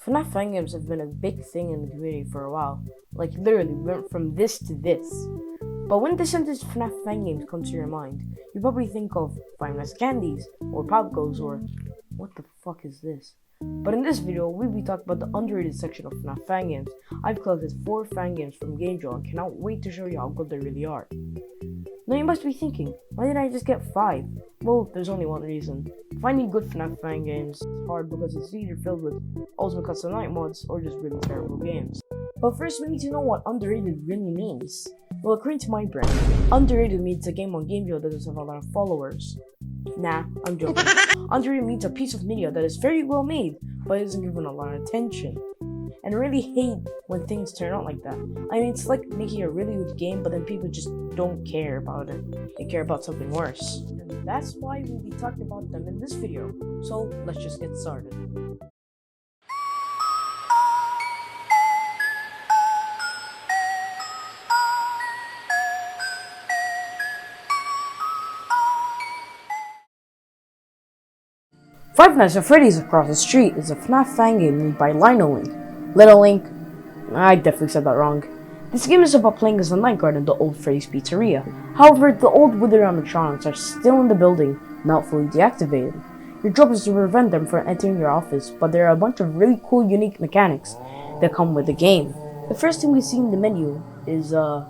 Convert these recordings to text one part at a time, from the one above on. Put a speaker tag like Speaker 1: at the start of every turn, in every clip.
Speaker 1: FNaF fan games have been a big thing in the community for a while. Like literally went from this to this. But when the sentence FNaF fan games comes to your mind, you probably think of Five Nights Candies, or Pop Goes, or what the fuck is this? But in this video, we'll be talking about the underrated section of FNaF fan games. I've collected 4 fan games from GameJoy and cannot wait to show you how good they really are. Now you must be thinking, why did I just get 5? Well, there's only one reason. Finding good FNaF fan games is hard because it's either filled with Ultimate Custom Night mods or just really terrible games. But first we need to know what underrated really means. Well, according to my brain, underrated means a game on GameJoy that doesn't have a lot of followers. Nah, I'm joking. Underrated means a piece of media that is very well made, but isn't given a lot of attention. And I really hate when things turn out like that. I mean, it's like making a really good game, but then people just don't care about it. They care about something worse. And that's why we'll be talking about them in this video. So, let's just get started. Five Nights at Freddy's Across the Street is a FNaF fan game made by Little Link. I definitely said that wrong. This game is about playing as a night guard in the old Freddy's Pizzeria. However, the old withered animatronics are still in the building, not fully deactivated. Your job is to prevent them from entering your office, but there are a bunch of really cool, unique mechanics that come with the game. The first thing we see in the menu is, I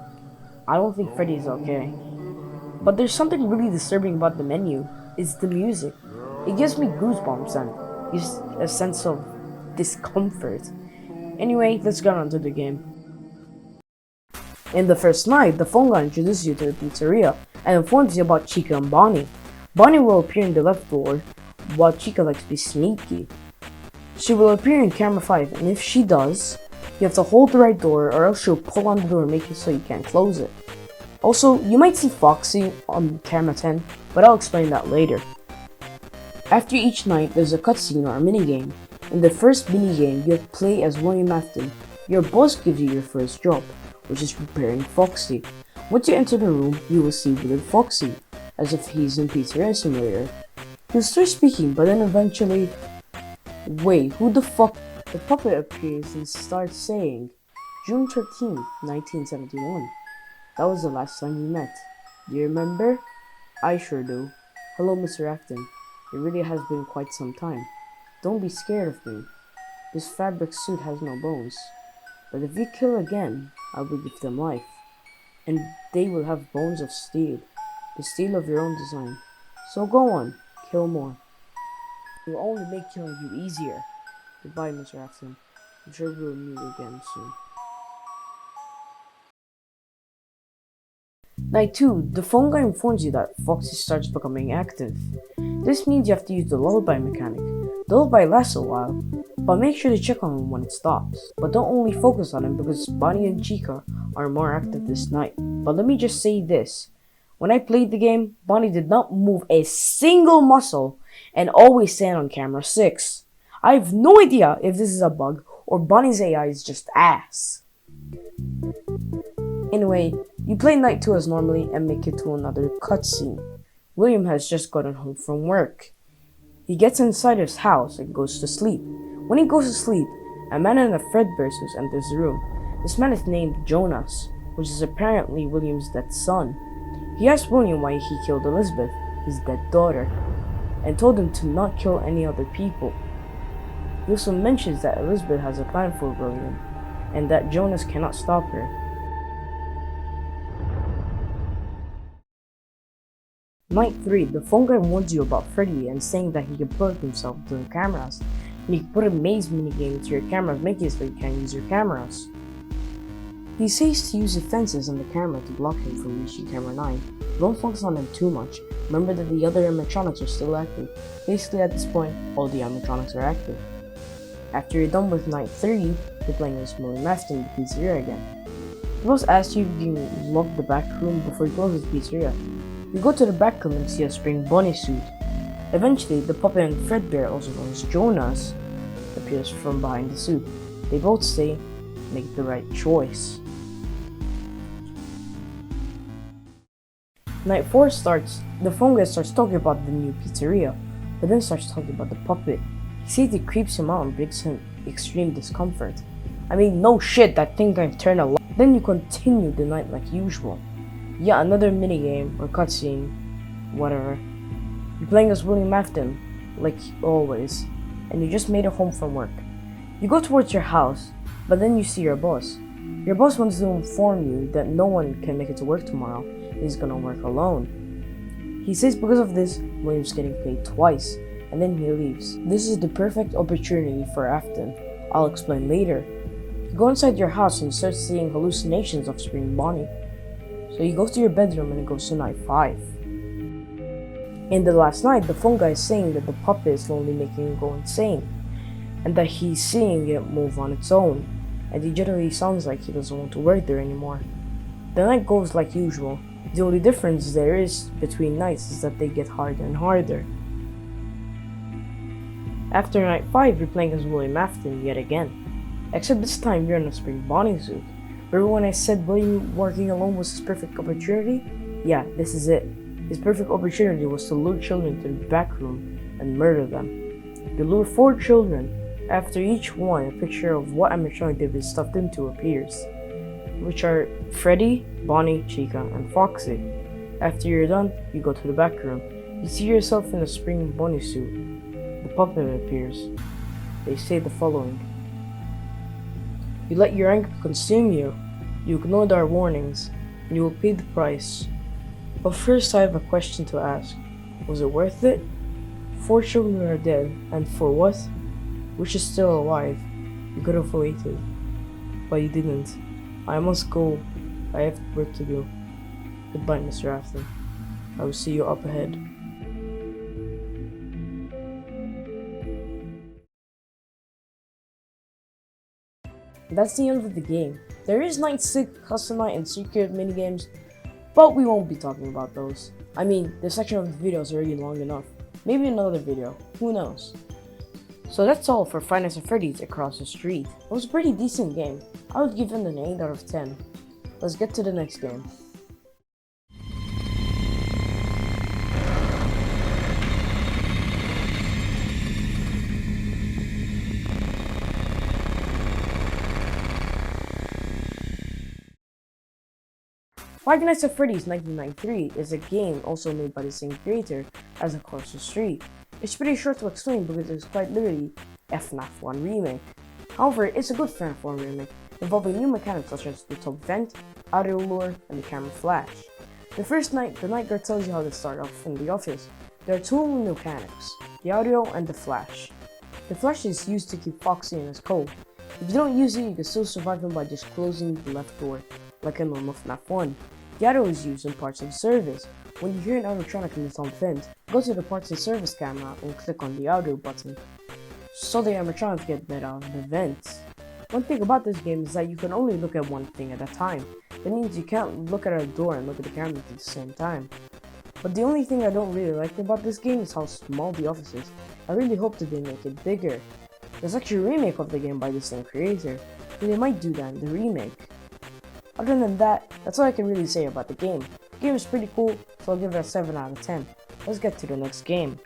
Speaker 1: don't think Freddy's okay. But there's something really disturbing about the menu, is the music. It gives me goosebumps and gives a sense of discomfort. Anyway, let's get on to the game. In the first night, the phone guy introduces you to the pizzeria and informs you about Chica and Bonnie. Bonnie will appear in the left door, while Chica likes to be sneaky. She will appear in camera 5, and if she does, you have to hold the right door or else she'll pull on the door and make it so you can't close it. Also, you might see Foxy on camera 10, but I'll explain that later. After each night, there's a cutscene or a minigame. In the first minigame, you play as William Afton. Your boss gives you your first job, which is preparing Foxy. Once you enter the room, you will see little Foxy, as if he's in Pizzeria Simulator. He'll start speaking, but then eventually... Wait, who the fuck? The puppet appears and starts saying, June 13th, 1971. That was the last time we met. Do you remember? I sure do. Hello, Mr. Afton. It really has been quite some time. Don't be scared of me. This fabric suit has no bones. But if you kill again, I will give them life. And they will have bones of steel. The steel of your own design. So go on, kill more. It will only make killing you easier. Goodbye, Mr. Afton. I'm sure we will meet again soon. Night 2, the phone guy informs you that Foxy starts becoming active. This means you have to use the lullaby mechanic. The lullaby lasts a while, but make sure to check on him when it stops. But don't only focus on him because Bonnie and Chica are more active this night. But let me just say this. When I played the game, Bonnie did not move a single muscle and always stand on camera 6. I have no idea if this is a bug or Bonnie's AI is just ass. Anyway, you play night 2 as normally and make it to another cutscene. William has just gotten home from work. He gets inside his house and goes to sleep. When he goes to sleep, a man in a threadbare suit enters the room. This man is named Jonas, which is apparently William's dead son. He asks William why he killed Elizabeth, his dead daughter, and told him to not kill any other people. He also mentions that Elizabeth has a plan for William, and that Jonas cannot stop her. Night 3, the phone guy warns you about Freddy and saying that he can plug himself to the cameras, and you can put a maze minigame into your cameras, making it so you can't use your cameras. He says to use the fences on the camera to block him from reaching camera 9. Don't focus on them too much, remember that the other animatronics are still active. Basically at this point, all the animatronics are active. After you're done with night 3, you're playing as William Afton in the pizzeria again. The boss asks you if you can lock the back room before you close the pizzeria. You go to the back room and see a spring bunny suit. Eventually, the puppet and Fredbear, also known as Jonas, appears from behind the suit. They both say, make the right choice. Night 4 starts. The phone guy starts talking about the new pizzeria, but then starts talking about the puppet. He says it creeps him out and brings him extreme discomfort. I mean, no shit, that thing can turn a lot. Then you continue the night like usual. Yeah, another minigame or cutscene, whatever. You're playing as William Afton, like always, and you just made it home from work. You go towards your house, but then you see your boss. Your boss wants to inform you that no one can make it to work tomorrow. He's gonna work alone. He says because of this, William's getting paid twice, and then he leaves. This is the perfect opportunity for Afton. I'll explain later. You go inside your house and start seeing hallucinations of Spring Bonnie. So you go to your bedroom and it goes to night 5. In the last night, the phone guy is saying that the puppet is slowly making him go insane, and that he's seeing it move on its own, and he generally sounds like he doesn't want to work there anymore. The night goes like usual. The only difference there is between nights is that they get harder and harder. After night 5, you're playing as William Afton yet again. Except this time you're in a Spring Bonnie suit. Remember when I said William working alone was his perfect opportunity? Yeah, this is it. His perfect opportunity was to lure children to the back room and murder them. You lure 4 children. After each one, a picture of what animatronic they've been stuffed into appears, which are Freddy, Bonnie, Chica, and Foxy. After you're done, you go to the back room. You see yourself in a Spring Bonnie suit. The puppet appears. They say the following. You let your anger consume you. You ignored our warnings, and you will pay the price. But first I have a question to ask. Was it worth it? 4 children are dead, and for what? Which is still alive. You could have waited. But you didn't. I must go. I have work to do. Goodbye, Mr. Afton. I will see you up ahead. That's the end of the game. There is Night 6, Custom Night, and Secret minigames, but we won't be talking about those. I mean, this section of the video is already long enough. Maybe another video, who knows. So that's all for Five Nights at Freddy's Across the Street. It was a pretty decent game. I would give it an 8 out of 10. Let's get to the next game. Five Nights at Freddy's 1993 is a game also made by the same creator as Across the Street. It's pretty short to explain because it's quite literally FNaF 1 remake. However, it's a good FNaF 1 remake, involving new mechanics such as the top vent, audio lure, and the camera flash. The first night, the night guard tells you how to start off in the office. There are 2 new mechanics, the audio and the flash. The flash is used to keep Foxy in his cove. If you don't use it, you can still survive him by just closing the left door, like in normal FNaF 1. The audio is used in parts of service. When you hear an animatronic in the top vent, go to the parts and service camera and click on the audio button, so the animatronics get let out of the vents. One thing about this game is that you can only look at one thing at a time. That means you can't look at a door and look at the camera at the same time. But the only thing I don't really like about this game is how small the office is. I really hope that they make it bigger. There's actually a remake of the game by the same creator, and they might do that in the remake. Other than that, that's all I can really say about the game. The game is pretty cool, so I'll give it a 7 out of 10. Let's get to the next game.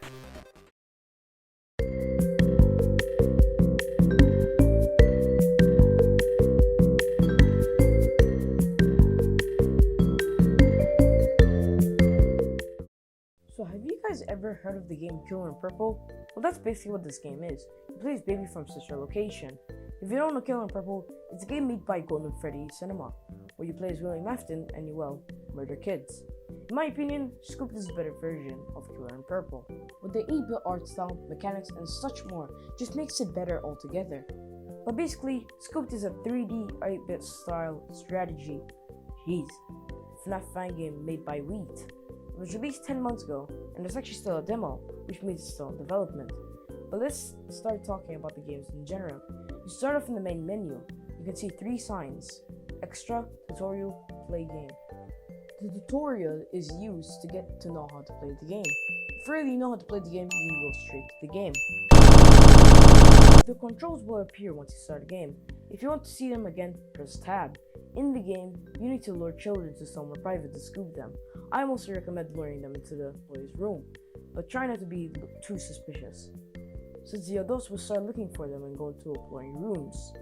Speaker 1: So have you guys ever heard of the game Killer in Purple? Well, that's basically what this game is. You play as Baby from Sister Location. If you don't know Killer in Purple, it's a game made by Golden Freddy Cinema, where you play as William Afton and you, well, murder kids. In my opinion, Scoop is a better version of Killer in Purple. With the 8-bit art style, mechanics, and such more, just makes it better altogether. But basically, Scoop is a 3D 8-bit style strategy. FNaF fan game made by Wheat. It was released 10 months ago, and there's actually still a demo, which means it's still in development. But let's start talking about the games in general. You start off in the main menu. You can see 3 signs: Extra, Tutorial, Play Game. The tutorial is used to get to know how to play the game. If you really know how to play the game, you can go straight to the game. The controls will appear once you start the game. If you want to see them again, press tab. In the game, you need to lure children to somewhere private to scoop them. I mostly recommend luring them into the boys' room, but try not to be too suspicious. since the adults will start looking for them and go into employee rooms.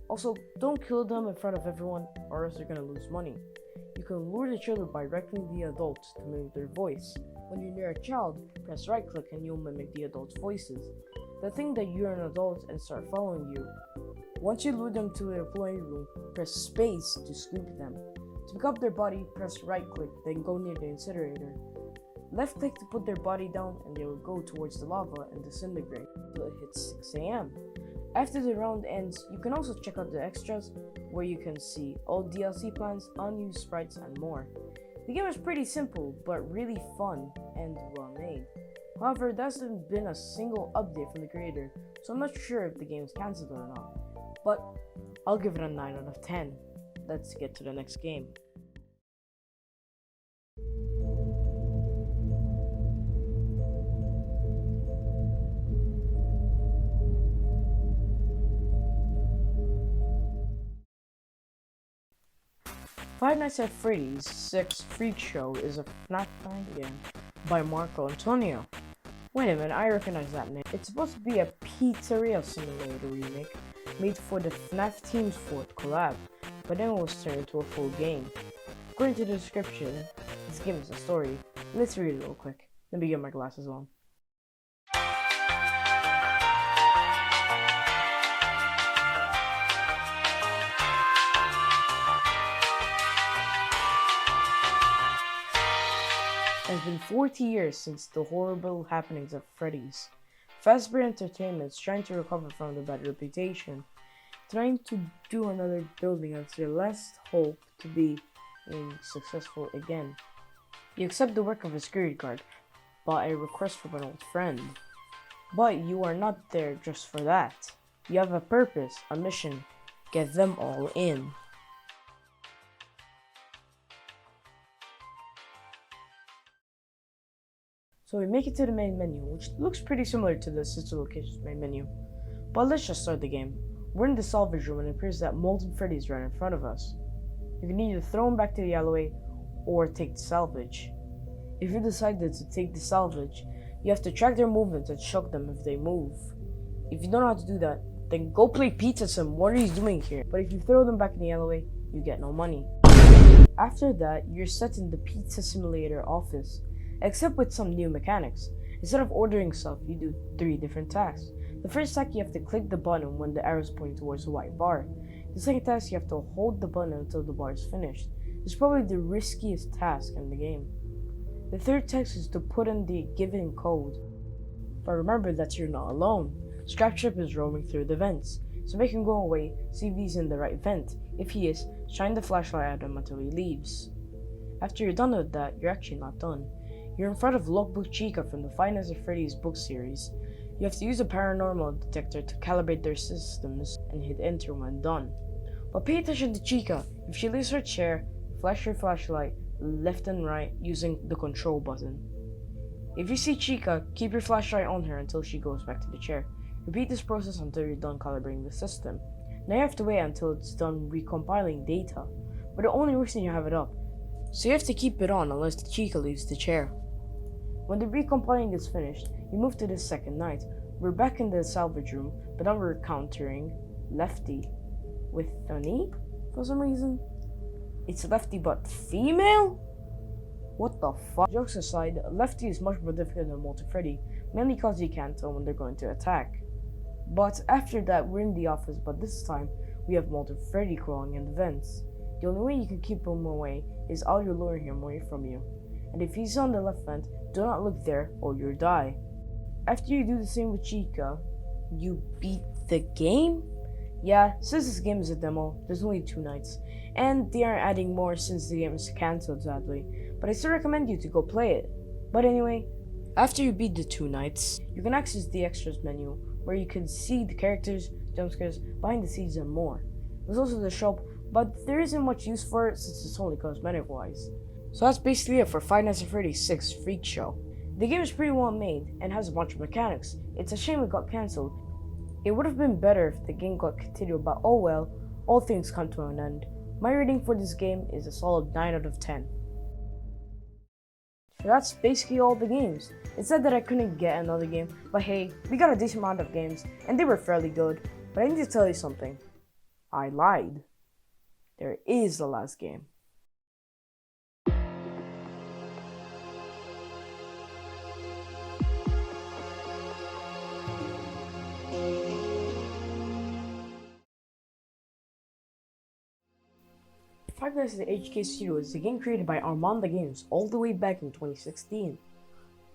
Speaker 1: Also, don't kill them in front of everyone or else you're gonna lose money. You can lure the children by directing the adults to mimic their voice. When you're near a child, press right click and you'll mimic the adults' voices. They'll think that you're an adult and start following you. Once you lure them to the employee room, press space to scoop them. To pick up their body, press right click, then go near the incinerator. Left click to put their body down and they will go towards the lava and disintegrate until it hits 6 AM. After the round ends, you can also check out the extras where you can see all DLC plans, unused sprites, and more. The game is pretty simple but really fun and well made. However, there hasn't been a single update from the creator, so I'm not sure if the game is cancelled or not. But I'll give it a 9 out of 10. Let's get to the next game. Five Nights at Freddy's 6 Freakshow is a FNaF game by Marco Antonio. Wait a minute, I recognize that name. It's supposed to be a pizzeria simulator remake made for the FNaF Team's 4th collab, but then it was turned into a full game. According to the description, this game is a story. Let's read it real quick. Let me get my glasses on. It has been 40 years since the horrible happenings at Freddy's. Fazbear Entertainment is trying to recover from the bad reputation, trying to do another building as their last hope to be successful again. You accept the work of a security guard, but a request from an old friend. But you are not there just for that. You have a purpose, a mission. Get them all in. So we make it to the main menu, which looks pretty similar to the sister location's main menu. But let's just start the game. We're in the salvage room and it appears that Molten Freddy is right in front of us. You can either throw him back to the alleyway or take the salvage. If you decided to take the salvage, you have to track their movements and shock them if they move. If you don't know how to do that, then go play Pizza Sim. What are you doing here? But if you throw them back in the alleyway, you get no money. After that, you're set in the Pizza Simulator office, except with some new mechanics. Instead of ordering stuff, you do 3 different tasks. The first task, you have to click the button when the arrows point towards the white bar. The second task, you have to hold the button until the bar is finished. It's probably the riskiest task in the game. The third task is to put in the given code. But remember that you're not alone. Scrapship is roaming through the vents, so make him go away, see if he's in the right vent. If he is, shine the flashlight at him until he leaves. After you're done with that, you're actually not done. You're in front of Logbook Chica from the Five Nights at Freddy's book series. You have to use a paranormal detector to calibrate their systems and hit enter when done. But pay attention to Chica. If she leaves her chair, flash your flashlight left and right using the control button. If you see Chica, keep your flashlight on her until she goes back to the chair. Repeat this process until you're done calibrating the system. Now you have to wait until it's done recompiling data, but it only works when you have it up, so you have to keep it on unless the Chica leaves the chair. When the recompiling is finished, you move to the second night. We're back in the salvage room, but now we're encountering Lefty with an E for some reason. It's Lefty but female? What the fuck? Jokes aside, Lefty is much more difficult than Molten Freddy, mainly because you can't tell when they're going to attack. But after that, we're in the office, but this time we have Molten Freddy crawling in the vents. The only way you can keep him away is audio luring him away from you. And if he's on the left vent, do not look there or you'll die. After you do the same with Chica, you beat the game? Yeah, since this game is a demo, there's only 2 nights, and they aren't adding more since the game is cancelled sadly, but I still recommend you to go play it. But anyway, after you beat the 2 nights, you can access the extras menu, where you can see the characters, jumpscares, behind the scenes, and more. There's also the shop, but there isn't much use for it since it's only cosmetic wise. So that's basically it for Five Nights at Freddy's 6 Freakshow. The game is pretty well made and has a bunch of mechanics. It's a shame it got cancelled. It would have been better if the game got continued, but oh well, all things come to an end. My rating for this game is a solid 9 out of 10. So that's basically all the games. It said that I couldn't get another game, but hey, we got a decent amount of games, and they were fairly good. But I need to tell you something. I lied. There is the last game. Five Nights at the HK Studio is a game created by Armanda Games all the way back in 2016.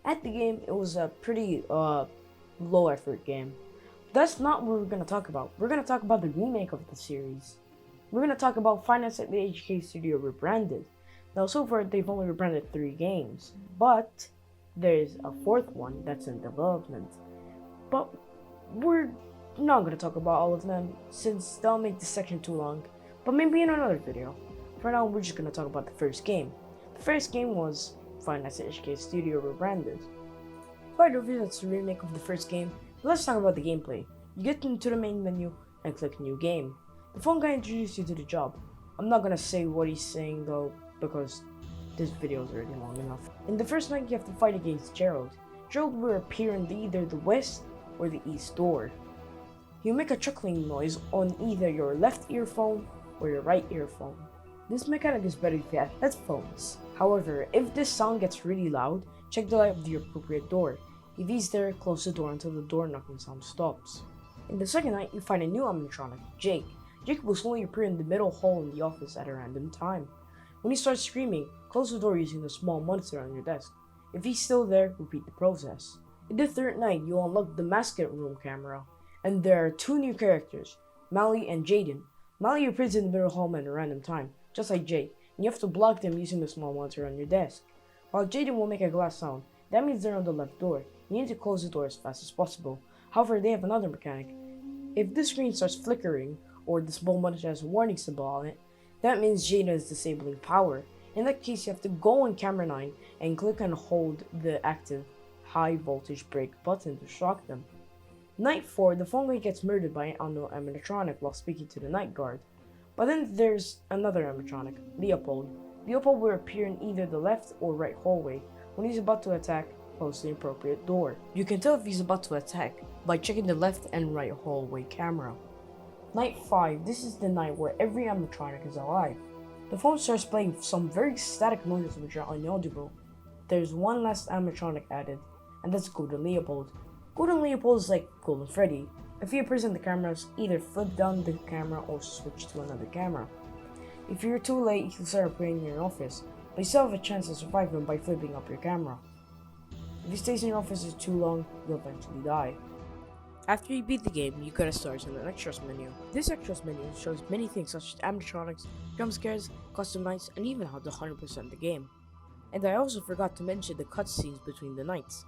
Speaker 1: At the game, it was a pretty low effort game. But that's not what we're going to talk about. We're going to talk about the remake of the series. We're going to talk about Five Nights at the HK Studio Rebranded. Now so far they've only rebranded 3 games, but there's a 4th one that's in development. But we're not going to talk about all of them since they'll make this section too long, but maybe in another video. For now, we're just going to talk about the first game. The first game was Five Nights at HK Studio Rebranded. Quite obvious that's the remake of the first game, but let's talk about the gameplay. You get into the main menu and click New Game. The phone guy introduced you to the job. I'm not going to say what he's saying though, because this video is already long enough. In the first night, you have to fight against Gerald. Gerald will appear in either the west or the east door. He'll make a chuckling noise on either your left earphone or your right earphone. This mechanic is better if you have headphones. However, if this sound gets really loud, check the light of the appropriate door. If he's there, close the door until the door knocking sound stops. In the second night, you find a new animatronic, Jake. Jake will slowly appear in the middle hall in the office at a random time. When he starts screaming, close the door using the small monitor on your desk. If he's still there, repeat the process. In the third night, you unlock the mascot room camera, and there are 2 new characters, Mally and Jaden. Mally appears in the middle hall at a random time, just like Jake, and you have to block them using the small monitor on your desk. While Jaden will make a glass sound, that means they're on the left door. You need to close the door as fast as possible. However, they have another mechanic. If the screen starts flickering, or the small monitor has a warning symbol on it, that means Jaden is disabling power. In that case, you have to go on camera 9 and click and hold the active high voltage brake button to shock them. Night 4, the phone guy gets murdered by an unknown animatronic while speaking to the night guard. But then there's another animatronic, Leopold. Leopold will appear in either the left or right hallway. When he's about to attack, close the appropriate door. You can tell if he's about to attack by checking the left and right hallway camera. Night 5, this is the night where every animatronic is alive. The phone starts playing some very static noises which are inaudible. There's one last animatronic added, and that's Golden Leopold. Golden Leopold is like Golden Freddy. If he appears in the cameras, either flip down the camera or switch to another camera. If you're too late, he'll start appearing in your office, but you still have a chance to survive him by flipping up your camera. If he stays in your office for too long, you'll eventually die. After you beat the game, you get a start in the extras menu. This extras menu shows many things such as animatronics, jump scares, custom nights, and even how to 100% the game. And I also forgot to mention the cutscenes between the nights.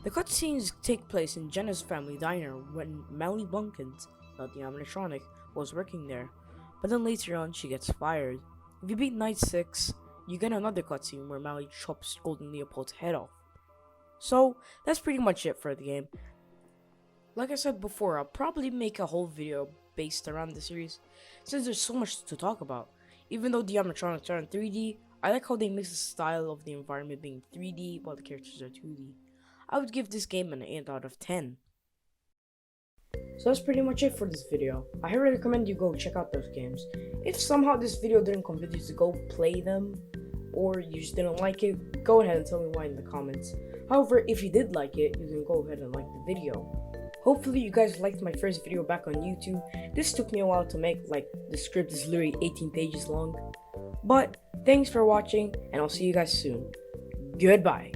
Speaker 1: The cutscenes take place in Jenna's family diner when Mally Blunkins, not the animatronic, was working there, but then later on she gets fired. If you beat night 6, you get another cutscene where Mally chops Golden Leopold's head off. So that's pretty much it for the game. Like I said before, I'll probably make a whole video based around the series, since there's so much to talk about. Even though the animatronics are in 3D, I like how they mix the style of the environment being 3D while the characters are 2D. I would give this game an 8 out of 10. So that's pretty much it for this video. I highly recommend you go check out those games. If somehow this video didn't convince you to go play them, or you just didn't like it, go ahead and tell me why in the comments. However, if you did like it, you can go ahead and like the video. Hopefully you guys liked my first video back on YouTube. This took me a while to make, like the script is literally 18 pages long. But thanks for watching, and I'll see you guys soon. Goodbye.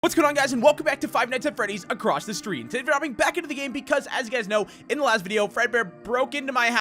Speaker 2: What's going on, guys, and welcome back to Five Nights at Freddy's Across the Street. Today we're hopping back into the game because, as you guys know, in the last video, Fredbear broke into my house.